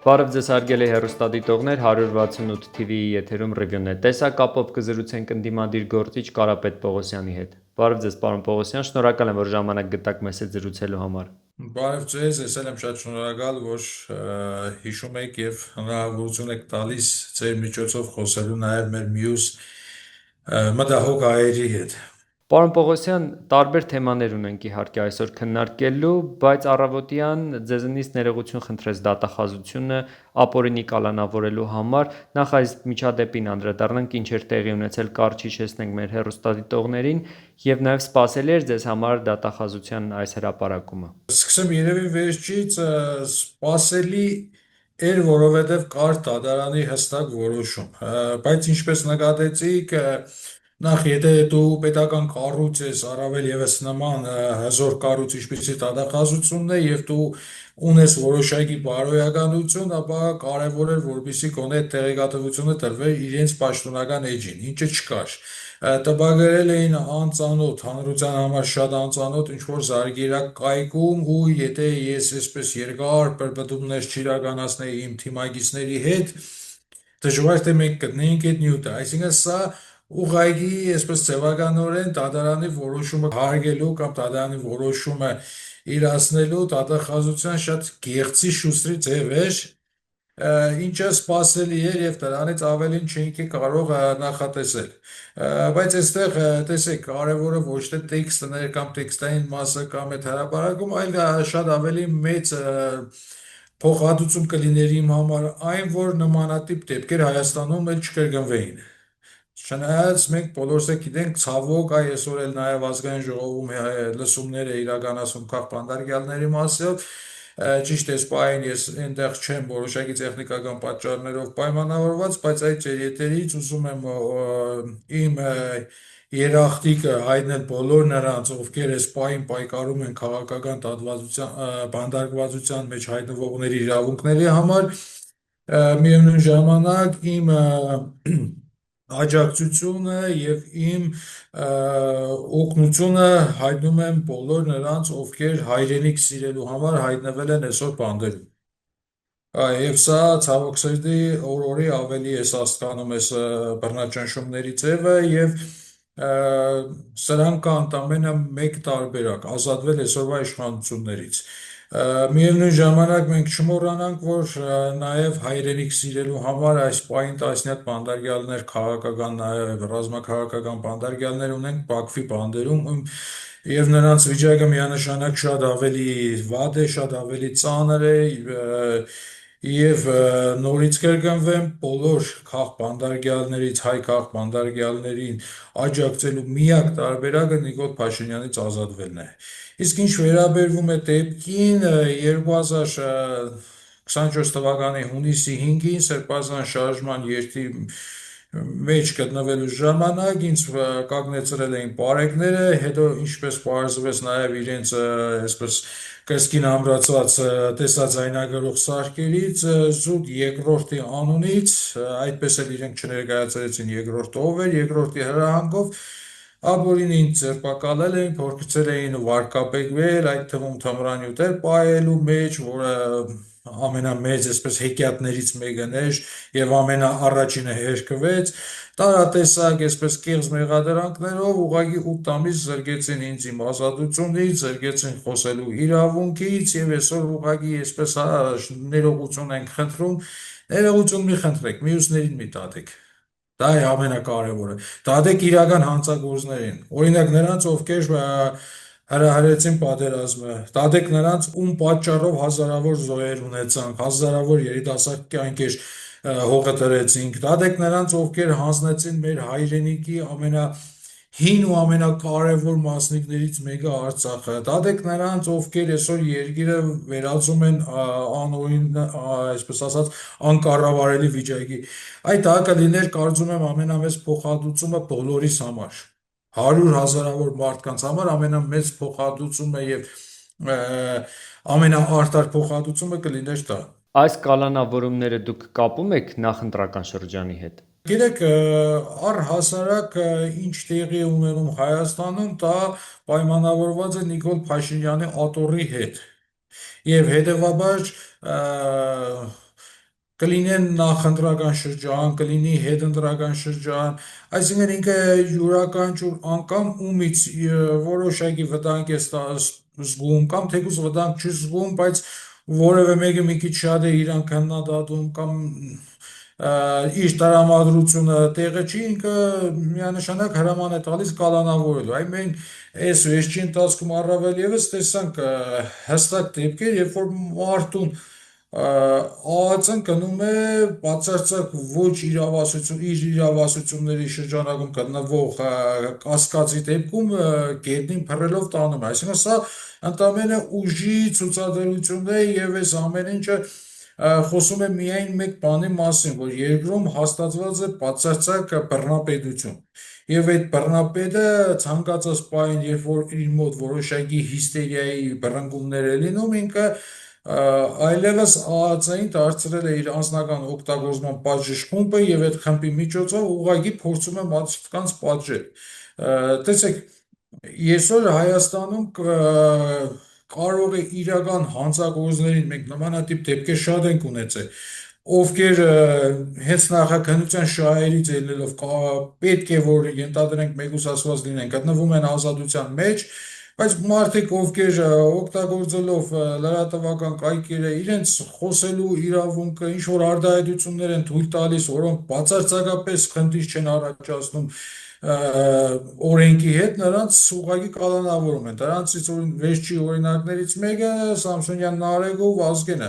Բարև ձեզ հարգելի հեռուստադիտողներ, 168 TV-ի եթերում ռիվյուն է։ Տեսակապով կզրուցենք ընդդիմադիր գործիչ Կարապետ Պողոսյանի հետ։ Բարև ձեզ, պարոն Պողոսյան, շնորհակալ եմ, որ ժամանակ գտաք մեզ հետ զրուցելու համար։ Բարև ձեզ, ես էլ եմ շատ շնորհակալ, որ հիշում եք եւ հնարավորություն եք տալիս ձեր միջոցով խոսելու նաեւ մեր մյուս մտահոգ հայերի հետ։ Պարոն Պողոսյան, տարբեր թեմաներ ունենք իհարկե այսօր քննարկելու, բայց առավոտյան ձեզնից ներողություն խնդրեց դատախազությունը ապօրինի կալանավորելու համար։ Նախ այս միջադեպին անդրադառնանք, ինչ էր տեղի ունեցել, կարճ հիշեցնենք մեր հեռուստադիտողներին եւ նաեւ սպասելի էր ձեզ համար դատախազության այս հրապարակումը։ Սկսեմ երևի վերջից, սպասելի էր, որովհետեւ կար դատարանի հստակ որոշում, բայց ինչպես նկատեցիք, նախ եթե դու պետական կառույց ես, առավել եւս նման հզոր կառույց, ինչպիսի դատախազությունն է, եւ դու ունես որոշակի բարոյականություն, ապա կարևոր էր, որպեսզի գոնե տեղեկատվությունը տրվեր իրենց պաշտոնական էջին, ինչը չկար։ Տպագրել էին անծանոթ, հանրության համար շատ անծանոթ ինչ-որ զարգերակայքում, ու եթե ես այսպես երկար պրպտումներ չիրականացնեի իմ թիմագիծների հետ, դժվար թե մենք գտնեինք այդ նյութը, այսինքն սա ուղղակի այսպես ձևականորեն դատարանի որոշումը հարգելու կամ դատարանի որոշումը իրացնելու դատախազության շատ գեղցի շուստրի ձև էր, ինչը սպասելի էր եւ դրանից ավելին չէինք կարող նախատեսել։ Բայց այստեղ տեսեք, կարևորը ոչ թե տեքստն էր կամ տեքստային մասը կամ այդ հրապարակում, այլ շատ ավելի մեծ փոխհատուցում կլիներ իմ համար այն, որ նմանատիպ դեպքեր Հայաստանում էլ չկրկնվեին։ Չնայած մենք բոլորս էլ գիտենք, ցավոք այսօր էլ նաև ազգային ժողովում լսումներ է իրականացում քաղբանտարկյալների մասով, ճիշտ է, սպային ես այնտեղ չեմ որոշակի տեխնիկական պատճառներով պայմանավորված, բայց այդ ձեր եթերից ուզում եմ իմ երախտիկը հայտնել բոլոր նրանց, ովքեր այս պահին պայքարում են քաղաքական բանտարկվածության մեջ հայտնվողների իրավունքների համար, միևնույն ժամանակ իմ աջակցությունը եւ իմ օգնությունը հայտնում եմ բոլոր նրանց, ովքեր հայրենիք սիրելու համար հայտնվել են այսօր բանտերում։ Եվ սա ցավոք սրտի օր-օրի ավելի ես հասկանում այս բռնաճնշումների ձևը եւ սրանք կա ընդամենը մեկ տարբերակ՝ ազատվել այսօրվա իշխանություններից։ Միևնույն ժամանակ մենք չմոռանանք, որ նաև հայրենիք սիրելու համար այս պահին տասնյակ բանտարկյալներ, քաղաքական, նաև ռազմաքաղաքական բանտարկյալներ ունենք Բաքվի բանտերում, եւ նրանց վիճակը միանշանակ շատ ավելի վատ է, շատ ավելի ծանր է, եւ նորից կրկնվեմ, բոլոր քաղբանտարկյալներից հայ քաղբանտարկյալներին աջակցելու միակ տարբերակը Նիկոլ Փաշինյանից ազատվելն է։ Իսկ ինչ վերաբերվում է դեպքին 2024 թվականի հունիսի 5-ին Սերբազան շարժման երթի մեջ գտնվելու ժամանակ ինձ կանգնեցրել էին պարեկները, հետո ինչպես պարզվեց նաև իրենց այսպես կրծքին ամրացված տեսաձայնագրող սարքերից, զուտ երկրորդի անունից, այդպես էլ իրենք չներկայացրեցին երկրորդը ով էր, երկրորդի հրահանգով ապօրինի ինձ ձերբակալել էին, փորձել էին վարկաբեկվել, այդ թվում թմրանյութեր պահելու մեջ, որը ամենամեծ այսպես հեքիաթներից մեկն էր եւ ամենաառաջինը հերկվեց, տարատեսակ այսպես կեղծ մեղադրանքներով ուղղակի 8 ամիս զրկեցին ինձ իմ ազատությունից, զրկեցին խոսելու իրավունքից եւ այսօր ուղղակի այսպես ներողություն ենք խնդրում, ներողություն մի խնդրեք, մյուսներին մի տատեք։ Դա է ամենակարևորը։ Դատեք իրական հանցագործներին։ Օրինակ նրանց, ովքեր հրահրեցին պատերազմը, դատեք նրանց, ում պատճառով հազարավոր զոհեր ունեցանք, հազարավոր երիտասարդ կյանքեր հողը դրեցինք, դատեք նրանց, ովքեր հանձնեցին մեր հայրենիքի ամենահին ու ամենակարևոր մասնիկներից մեկը Արցախը, դատեք նրանց, ովքեր այսօր երկիրը վերածում են անօրին, այսպես ասած, անկառավարելի վիճակի։ Այդ դա կլիներ, կարծում եմ, ամենամեծ փոխհատուցումը բոլորիս համար, 100 հազարավոր մարդկանց համար ամենամեծ փոխհատուցումը եւ ամենաարտար փոխհատուցումը կլիներ դա։ Այս կալանավորումները դուք կապում եք նախընտրական շրջանի հետ։ Գիտեք, առհասարակ ինչ տեղի է ունենում Հայաստանում, դա պայմանավորված է Նիկոլ Փաշինյանի ատոռի հետ։ Եվ հետևաբար կլինեն նախընտրական շրջան, կլինի հետընտրական շրջան, այսինքն ինքը յուրաքանչյուր անգամ ումից որոշակի վտանգ է զգում կամ թեկուզ վտանգ չի զգում, բայց որևէ մեկը մի քիչ շատ է իրան քննադատում կամ իր տրամադրությունը տեղը չի, ինքը միանշանակ հրաման է տալիս կալանավորելու։ Այ մենք այս վերջի ընթացքում առավել եւս տեսանք հստակ դեպքեր, երբ որ մարդուն ԱԱԾ-ն գնում է բացարձակ ոչ իրավասություն, իր իրավասությունների շրջանակում գտնվող կասկածի դեպքում գետնին փռելով տանում է։ Այսինքն սա ընդամենը ուժի ցուցադրություն է եւ այս ամեն ինչը խոսում է միայն մեկ բանի մասին, որ երկրում հաստատված է բացարձակ բռնապետություն։ Եվ այդ բռնապետը ցանկացած պահին, երբ որ իր մոտ որոշակի հիստերիայի բռնկումներ է լինում, ինքը այլևս ԱԱԾ-ին դարձրել է իր անձնական օգտագործման պատժիշխումբը եւ այդ խմբի միջոցով ուղղակի փորձում է մարդկանց պատժել։ Տեսեք, Այսօր Հայաստանում կարող է իրական հանցագործներին մենք նմանատիպ դեպքեր շատ ենք ունեցել, ովքեր հենց նախաքննության շահերից ելնելով պետք է որ ենթադրենք մեկուսացված լինեն, գտնվում են ազատության մեջ, բայց մարդիկ, ովքեր օգտագործելով լրատվական կայքերը իրենց խոսելու իրավունքը, ինչ որ արտահայտություններ են թույլ տալիս, որոնք բացարձակապես խնդիր չեն առաջացնում օրենքի հետ, նրանց ուղղակի կալանավորում են։ Դրանցից վերջի օրինակներից մեկը Սամսոնյան Նարեկը ու Վազգենը։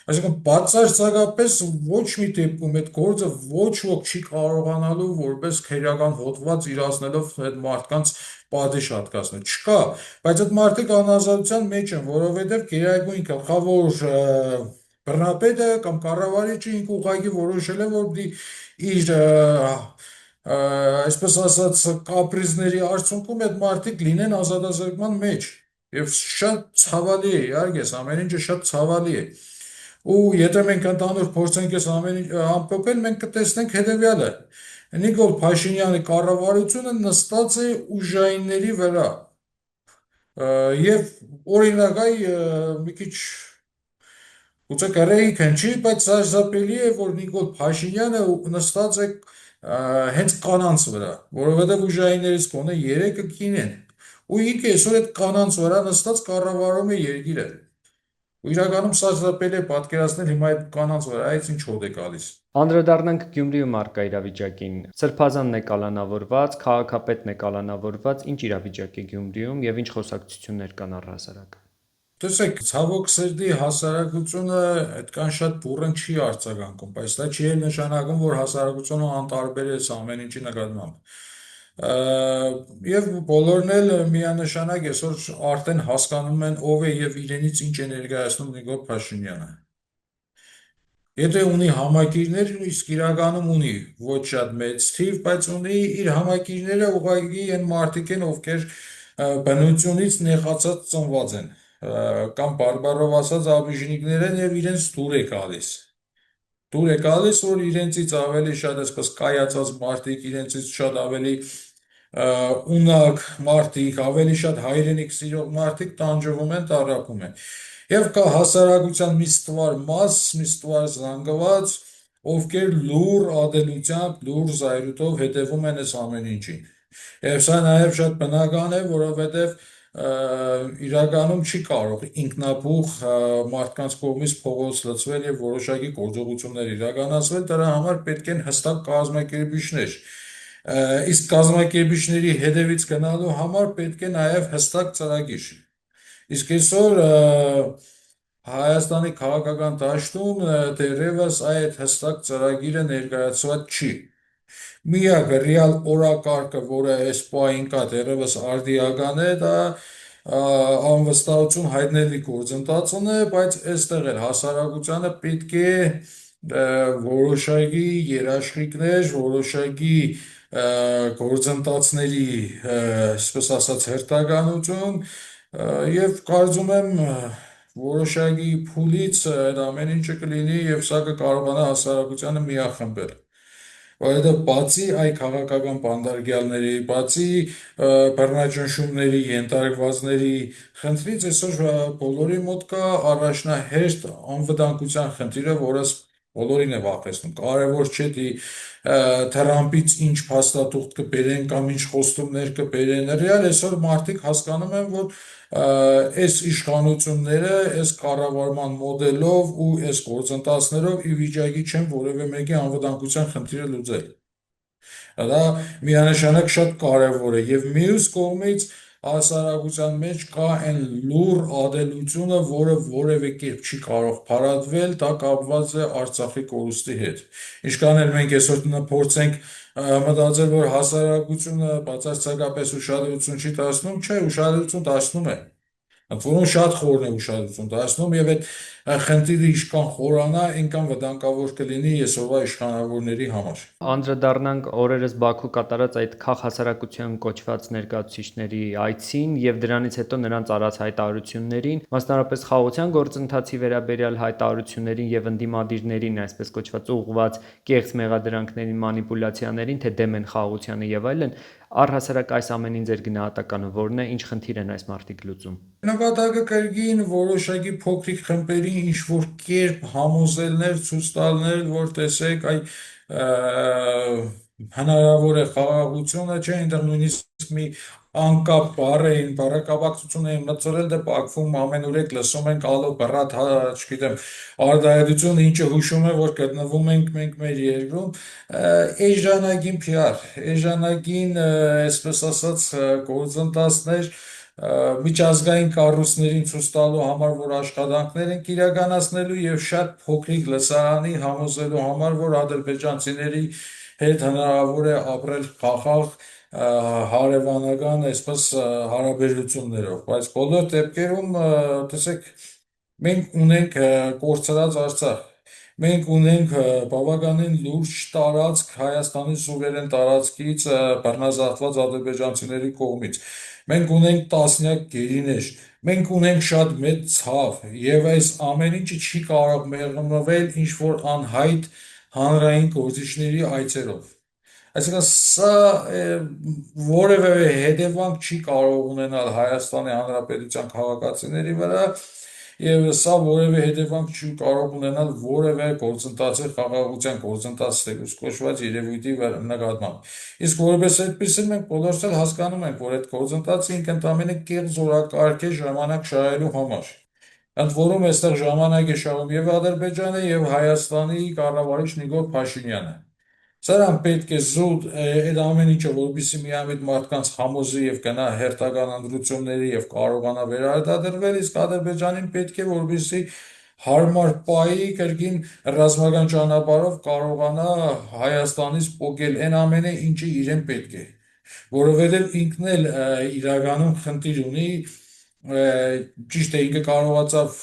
Այսինքն բացարձակապես ոչ մի դեպքում այդ գործը ոչ ոք չի կարողանալու որպես քերական հոդված իրացնելով այդ մարդկանց պատիժ հատկացնել։ Չկա, բայց այդ մարդիկ անազատության մեջ են, որովհետև գերագույն գլխավոր բռնապետը կամ կառավարիչը ինքը ուղղակի որոշել է, որ իր այսպես ասած կապրիզների արդյունքում այդ մարդիկ լինեն ազատազրկման մեջ եւ շատ ցավալի է, իհարկե, ամեն ինչը շատ ցավալի է։ Ու եթե մենք ընդհանուր փորձենք այս ամեն ինչ ամփոփել, մենք կտեսնենք հետեւյալը. Նիկոլ Փաշինյանի կառավարությունը նստած է ուժայինների վրա։ Եվ օրինակ մի քիչ Գուցե կռեի քնչի, բայց սարսափելի է, որ Նիկոլ Փաշինյանը նստած է հենց կանանց վրա, որովհետև ուժայիններից կոնե 3-ը կին են։ Ու ինքը այսօր այդ կանանց վրա նստած կառավարում է երկիրը։ Ու իրականում սարսափելի է պատկերացնել հիմա այդ կանանց վրա այս ինչ հոտ է գալիս։ Անդրադառնանք Գյումրիում առկա իրավիճակին։ Սրբազանն է կալանավորված, քաղաքապետն է կալանավորված, ինչ իրավիճակ է Գյումրիում եւ ինչ խոսակցություններ կան առհասարակ։ Տեսեք, ցավոք սրտի հասարակությունը այդքան շատ բուռն չի արձագանքում, բայց դա չի էլ նշանակում, որ հասարակությունը անտարբեր է այս ամեն ինչի նկատմամբ։ Եվ բոլորն էլ միանշանակ այսօր արդեն հասկանում են ով է եւ իրենից ինչ է ներկայացնում Նիկոլ Փաշինյանը։ Եթե ունի համակիրներ, իսկ իրականում ունի ոչ շատ մեծ թիվ, բայց ունի իր համակիրները ուղղակի այն մարդիկ են, ովքեր բնությունից նեղացած ծնված են, կամ բարբառով ասած աբիժնիկներ են եւ իրենց դուր է գալիս։ Դուր է գալիս, որ իրենցից ավելի շատ այսպես կայացած մարդիկ, իրենցից շատ ավելի ունակ մարդիկ, ավելի շատ հայրենիք սիրող մարդիկ տանջվում են, տառապում են։ Եվ կա հասարակության մի ստվար մաս, մի ստվար զանգված, ովքեր լուռ ադելությամբ, լուռ զայրույթով հետևում են այս ամեն ինչին։ Եվ սա նաև շատ բնական է, որովհետև իրականում չի կարող ինքնաբուխ մարդկանց կողմից փողոց լցվել եւ որոշակի գործողություններ իրականացվել, դրա համար պետք են հստակ կազմակերպիչներ։ Իսկ կազմակերպիչների հետևից գնալու համար պետք է նաև հստակ ծրագիր։ Իսկ այսօր Հայաստանի քաղաքական դաշտում դեռևս այդ հստակ ծրագիրը ներկայացված չի։ Միակ ռեալ օրակարգը, որը այս պահին կա, դեռևս արդիական է, դա անվստահություն հայտնելի գործընթացն է, բայց այստեղ էլ հասարակությանը պետք է որոշակի երաշխիքներ, որոշակի գործընթացների, այսպես ասած, հերթականություն եւ կարծում եմ որոշակի փուլից այդ ամեն ինչը կլինի եւ սա կկարողանա հասարակությանը միախմբել։ Որովհետև բացի այ քաղաքական բանդարգյալների, բացի բռնաճնշումների, ենթարկվածների խնդրից այսօր բոլորի մոտ կա առաջնահերթ անվտանգության խնդիրը, որը բոլորին է վախեցնում, կարևոր չէ դի Թրամփից ինչ փաստաթուղթ կբերեն կամ ինչ խոստումներ կբերեն, ռեալ այսօր մարդիկ հասկանում են, որ այս իշխանությունները այս կառավարման մոդելով ու այս գործընթացներով ի վիճակի չեն որևէ մեկի անվտանգության խնդիրը լուծել։ Դա միանշանակ շատ կարևոր է եւ մյուս կողմից հասարակության մեջ կա այն լուր ադելությունը, որը որևէ կերպ չի կարող փարատվել, դա կապված է Արցախի կորուստի հետ։ Ինչքան էլ մենք այսօր փորձենք մտածել, որ հասարակությունը բացարձակապես ուշադրություն չի դարձնում, չէ, ուշադրություն դարձնում է։ Ընդ որում շատ խորն է ուշադրություն դարձնում եւ այդ խնդիրը ինչքան խորանա, այնքան վտանգավոր կլինի այսօրվա իշխանավորների համար։ Անդրադառնանք օրերս Բաքու կատարած այդ քաղհասարակության կոչված ներկայացուցիչների այցին եւ դրանից հետո նրանց արած հայտարարություններին, մասնավորապես խաղաղության գործընթացի վերաբերյալ հայտարարություններին եւ ընդդիմադիրներին, այսպես կոչված ուղղված կեղծ մեղադրանքներին, մանիպուլյացիաներին, թե դեմ են խաղաղությանը եւ այլն, առհասարակ այս ամենին ձեր գնահատականը ո՞րն է, ինչ խնդիր են այս մարդիկ լուծում։ Նպատակը կրկին որոշակի փոքրիկ խմբերի ինչ որ կերպ համոզելներ, ցույց տալներ, որ տեսեք, հնարավոր է խաղաղությունը, չէ, այնտեղ նույնիսկ մի անկապ բառ էին, բառակապակցություն էին մտցրել, դե Բաքվում ամենուրեք լսում ենք ալո բռատ, չգիտեմ, արտահայտություն, ինչը հուշում է, որ գտնվում ենք մենք մեր երկրում, էժանագին PR, էժանագին, այսպես ասած, գործընթացներ միջազգային կառույցներին ցույց տալու համար, որ աշխատանքներ են իրականացնելու եւ շատ փոքրիկ լսարանի համոզելու համար, որ ադրբեջանցիների հետ հնարավոր է ապրել խաղաղ հարևանական, այսպես հարաբերություններով, բայց բոլոր դեպքերում տեսեք, մենք ունենք կորցրած Արցախ, մենք ունենք բավականին լուրջ տարածք Հայաստանի սուվերեն տարածքից բռնազավթված ադրբեջանցիների կողմից։ Մենք ունենք տասնյակ գերիներ, մենք ունենք շատ մեծ ցավ, եւ այս ամեն ինչը չի կարող մեղմնվել ինչ որ անհայտ հանրային գործիչների այցերով։ Այսինքն սա որևէ հետևանք չի կարող ունենալ Հայաստանի Հանրապետության քաղաքացիների վրա եւ սա որևէ հետևանք չի կարող ունենալ որևէ գործընթացի խաղաղության գործընթաց ստեղծ կոչված երևույթի նկատմամբ։ Իսկ որպես այդպեսին մենք բոլորս էլ հասկանում ենք, որ այդ գործընթացը ինքն ընդամենը կեղծ օրակարգ է ժամանակ շահելու համար։ Ընդ որում այստեղ ժամանակ է շահում եւ Ադրբեջանը եւ Հայաստանի կառավարիչ Նիկոլ Փաշինյանը։ Սրանք պետք է զուտ այդ ամեն ինչը, որպեսզի միամիտ մարդկանց համոզի եւ գնա հերթական ընտրությունների եւ կարողանա վերարտադրվել, իսկ Ադրբեջանին պետք է որպեսզի հարմար պայի կրկին ռազմական ճանապարհով կարողանա Հայաստանից պոկել այն ամենը, ինչը իրեն պետք է, որովհետեւ ինքն էլ իրականում խնդիր ունի, ճիշտ է, ինքը կարողացավ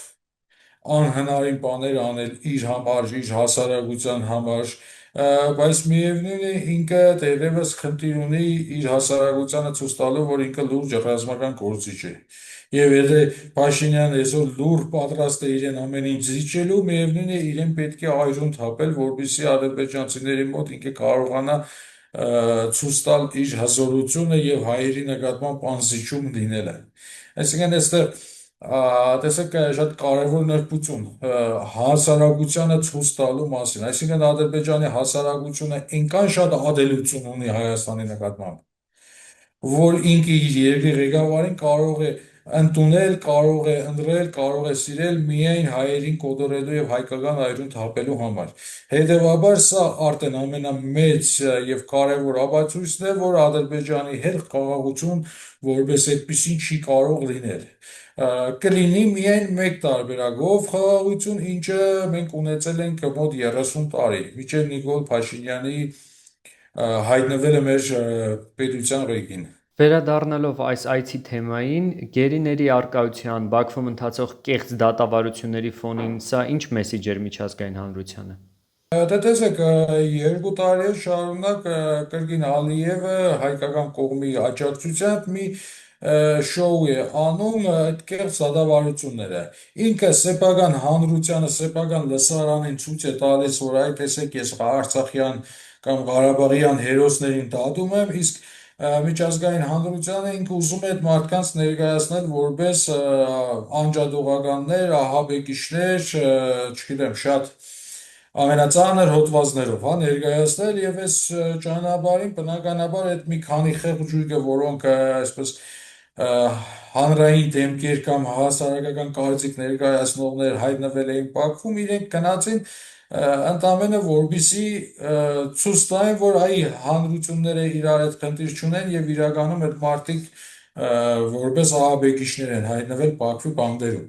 անհնարին բաներ անել իր համար, իր հասարակության համար, բայց միևնույն է ինքը դեռևս խնդիր ունի իր հասարակությանը ցույց տալու, որ ինքը լուրջ ռազմական գործիչ է։ Եվ եթե Փաշինյանը այսօր լուր պատրաստ է իրեն ամեն ինչ զիջելու, միևնույն է իրեն պետք է այրուն թափել, որպեսզի ադրբեջանցիների մոտ ինքը կարողանա ցույց տալ իր հզորությունը եւ հայերի նկատմամբ անզիջում լինելը։ Այսինքն այստեղ տեսեք շատ կարևոր նրբություն հասարակությանը ցույց տալու մասին, այսինքն Ադրբեջանի հասարակությունը այնքան շատ ադելություն ունի Հայաստանի նկատմամբ, որ ինքը իր երկրի ղեկավարին կարող է ընդունել, կարող է ընտրել, կարող է սիրել միայն հայերին կոտորելու եւ հայկական այրուն թափելու համար։ Հետևաբար սա արդեն ամենամեծ եւ կարևոր ապացույցն է, որ Ադրբեջանի հետ խաղաղություն որպես այդպեսին չի կարող լինել։ Կլինի միայն մեկ տարբերակով խաղաղություն, ինչը մենք ունեցել ենք մոտ 30 տարի, մինչև Նիկոլ Փաշինյանի հայտնվելը մեր պետության ռեգին։ Վերադառնալով այս այցի թեմային, գերիների առկայության, Բաքվում ընթացող կեղծ դատավարությունների ֆոնին, սա ինչ մեսիջ էր միջազգային հանրությանը։ Դե տեսեք, 2 տարի շարունակ կրկին Ալիևը հայկական կողմի աջակցությամբ մի շոու է անում այդ կեղծ դատավարությունները։ Ինքը սեփական հանրությանը, սեփական լսարանին ցույց է տալիս, որ այ տեսեք, ես Արցախյան կամ Ղարաբաղյան հերոսներին դատում եմ, իսկ միջազգային հանրությանը ինքը ուզում է այդ մարդկանց ներկայացնել որպես անջատողականներ, ահաբեկիչներ, չգիտեմ, շատ ամենածանր հոդվածներով, հա, ներկայացնել եւ այս ճանապարհին բնականաբար այդ մի քանի խեղճույկը, որոնք այսպես ը, հանրային դեմքեր կամ հասարակական կարծիք ներկայացնողներ հայտնվել էին Բաքվում, իրենք գնացին ընդամենը որբիսի ցույց տային, որ այ հանրությունները իրար հետ խնդիր չունեն եւ իրականում այդ մարդիկ որպես ահաբեկիչներ են հայտնվել Բաքվի բանդերում։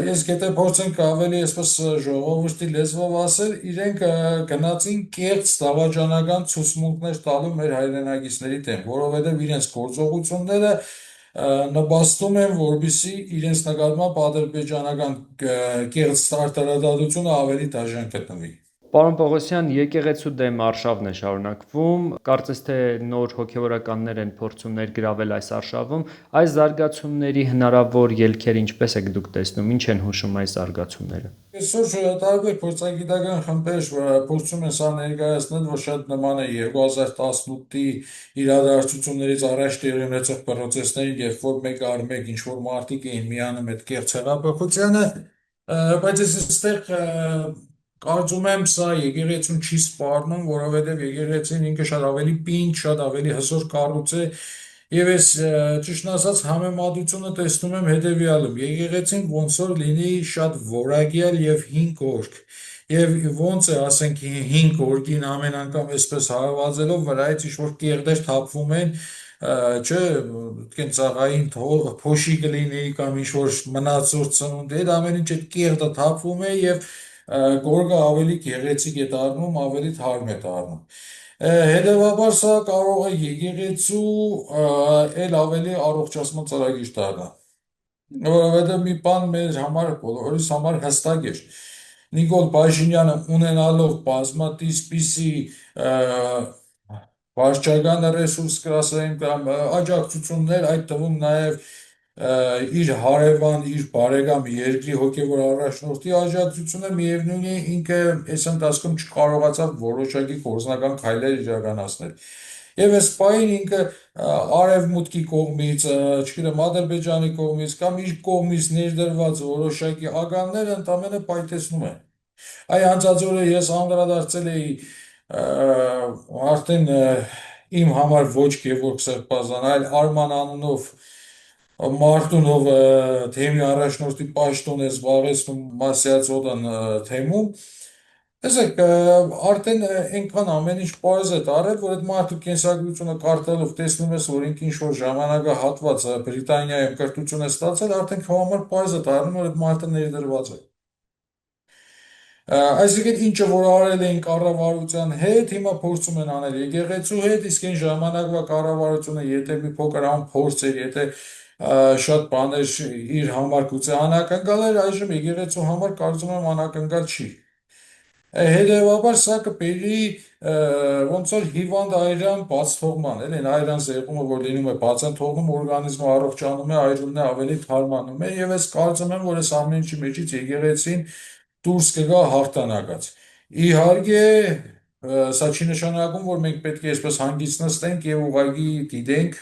Ես գետե փորձենք ավելի այսպես ժողովրդի լեզվով ասել, իրենք գնացին կեղծ դավաճանական ցուցմունքներ տալու մեր հայրենակիցների դեմ, որովհետև իրենց գործողությունները նպաստում են, որբիսի իրենց նկատմամբ ադրբեջանական կեղծ արտարադատությունը ավելի դաժան գտնվի։ Պարոն Պողոսյան, եկեղեցու դեմ արշավն է շարունակվում, կարծես թե նոր հոգևորականներ են փորձում ներգրավել այս արշավում, այս զարգացումների հնարավոր ելքերը ինչպես եք դուք տեսնում, ինչ են հուշում այս զարգացումները։ Այսօր տարբեր փորձագիտական խմբեր փորձում են սա ներկայացնել, որ շատ նման է 2018-ի իրադարձություններից առաջ տեղի ունեցող պրոցեսներին, երբ որ մեկ առ մեկ ինչ որ մարդիկ էին միանում այդ կեղծ հեղափոխությանը, բայց ես այստեղ կարծում եմ սա եկեղեցուն չի սպառնում, որովհետև եկեղեցին ինքը շատ ավելի պինդ, շատ ավելի հզոր կառույց է, եւ ես ճիշտն ասած համեմատությունը տեսնում եմ հետեւյալում. եկեղեցին ոնց որ լինի շատ որակյալ եւ հին կորք, եւ ոնց է, ասենք, հին կորքին ամեն անգամ այսպես հարվածելով վրայից ինչ որ կեղտեր թափվում են, չէ, դեն ծաղային փոշի կլինի կամ ինչ որ մնացորդ ծնունդ, այդ ամեն ինչ այդ կեղտը թափվում է եւ գորգը ավելի գեղեցիկ է դառնում, ավելի թարմ է դառնում։ Հետևաբար սա կարող է եկեղեցու էլ ավելի առողջացման ծրագիր դառնալ, որովհետև մի բան մեր համար բոլորիս համար հստակ էր։ Նիկոլ Փաշինյանը ունենալով բազմատիպ սպիսի վարչական ռեսուրս կրասային կամ աջակցություններ, այդ թվում նաև իր հարևան, իր բարեկամ երկրի հոգևոր առաջնորդի աջակցությունը միևնույն է ինքը այս ընթացքում չկարողացավ որոշակի գործնական քայլեր իրականացնել։ Եվ այս պահին ինքը արևմուտքի կողմից, չգիտեմ, Ադրբեջանի կողմից կամ իր կողմից ներդրված որոշակի ականներ ընդամենը պայթեցնում են։ Այ անցածօրը ես անդրադարձել էի արդեն իմ համար ոչ Գևորգ Սրբազան, այլ Արման անունով Մարտունով թեմի առաջնորդի պաշտոն է զբաղեցնում Մասյաց-Օդան թեմում։ Տեսեք, արդեն այնքան ամեն ինչ պարզ է դարել, որ այդ մարդու կենսագրությունը կարդալով տեսնում ես, որ ինքը ինչ որ ժամանակահատված Բրիտանիայում կրթություն է ստացել, արդեն քո համար պարզ է դառնում, որ այդ մարդը ներդրված է։ Այսինքն ինչը որ արել էին կառավարության հետ, հիմա փորձում են անել եկեղեցու հետ, իսկ այն ժամանակվա կառավարությունը եթե մի փոքր փորձ էր, եթե շատ բաներ իր համար գուցե անակնկալ էր, այժմ եկեղեցու համար կարծում եմ անակնկալ չի։ Հետևաբար սա կբերի ոնց որ հիվանդ այրան բաց թողման, էլի այրան զեղումը որ լինում է բաց են թողնում, օրգանիզմը առողջանում է, այրումն է ավելի թարմանում է եւ ես կարծում եմ, որ այս ամեն ինչի մեջից եկեղեցին դուրս կգա հաղթանակած։ Իհարկե, սա չի նշանակում, որ մենք պետք է այսպես հանգիստ նստենք եւ ուղղակի դիտենք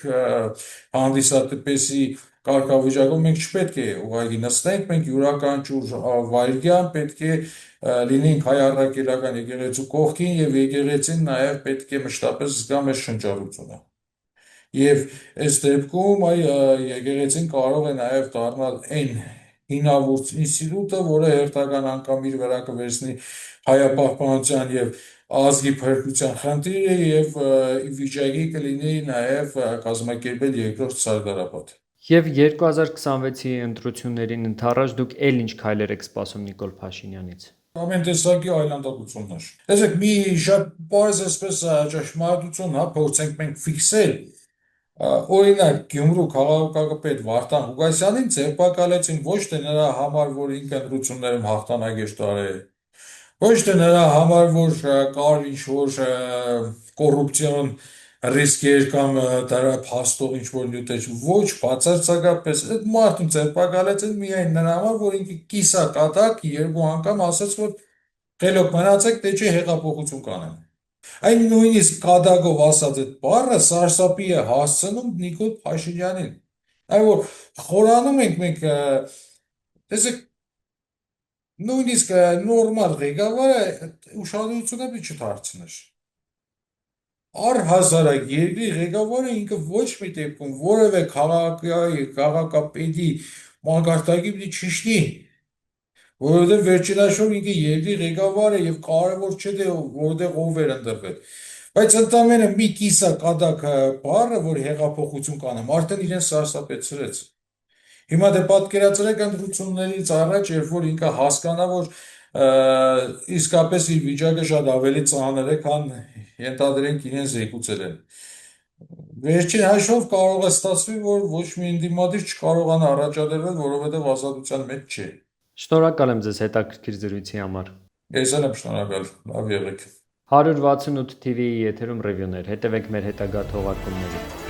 հանդիսատեսի կարգավիճակով մենք չպետք է ուղղակի նստենք, մենք յուրաքանչյուր վայրկյան պետք է լինենք հայ առաքելական եկեղեցու կողքին եւ եկեղեցին նաեւ պետք է մշտապես զգա մեր շնչառությունը։ Եվ այս դեպքում այ եկեղեցին կարող է նաեւ դառնալ այն հինավուրց ինստիտուտը, որը հերթական անգամ իր վրա կվերցնի հայապահպանության եւ ազգի փրկության խնդիրը եւ ի վիճակի կլինի նաեւ կազմակերպել երկրորդ Սարդարապատ։ Եվ 2026-ի ընտրություններին ընդառաջ դուք ել ինչ քայլեր եք սպասում Նիկոլ Փաշինյանից։ Ամեն տեսակի այլանդակություններ։ Տեսեք, մի շատ բարձ այսպես ճշմարտություն, հա, փորձենք մենք ֆիքսել։ Օրինակ, Գյումրու քաղաքապետ Վարդան Ղուկասյանին ձերբակալեցին ոչ թե նրա համար, որ ինքը ընտրություններում հաղթանակ էր տարել, ոչ թե նրա համար, որ կար ինչ-որ կոռուպցիոն ռիսկեր կամ դրա փաստող ինչ-որ նյութեր, ոչ, բացարձակապես այդ մարդուն ձերբակալեցին միայն նրա համար, որ ինքը կիսակատակ երկու անգամ ասաց, որ խելոք մնացեք, թե չէ հեղափոխություն կանեմ։ Այն նույնիսկ կատակով ասած այդ բառը սարսափի է հասցնում Նիկոլ Փաշինյանին։ Այ որ խորանում ենք մենք, տեսեք, նույնիսկ նորմալ ղեկավարը ուշադրությունը պիտի չդարձներ։ Առհասարակ երկրի ղեկավարը ինքը ոչ մի դեպքում որևէ քաղաքապետի մակարդակի պիտի չիշնի, որովհետև վերջինաշոր ինքը երկրի ղեկավարը եւ կարևոր չէ թե որտեղ ով էր ընտրվել։ Բայց ընդամենը մի կիսակադակ բառը, որ հեղափոխություն կանեմ, արդեն իրեն սարսափեցրեց։ Հիմա դե պատկերացրեք ընտրություններից առաջ, երբ որ ինքը հասկանա, որ իսկապես իր վիճակը շատ ավելի ծանր է, քան ենթադրենք իրեն զեկուցել են։ Վերջին հաշվով կարող է ստացվի, որ ոչ մի ընդդիմադիր չկարողանա առաջադրվել, որովհետև ազատության մեջ չէ։ Շնորհակալ եմ ձեզ հետաքրքիր զրույցի համար։ Ես էլ եմ շնորհակալ, լավ եղեք։ 168 TV-ի եթերում ռևյուներ, հետևեք մեր հետագա թողարկումներին։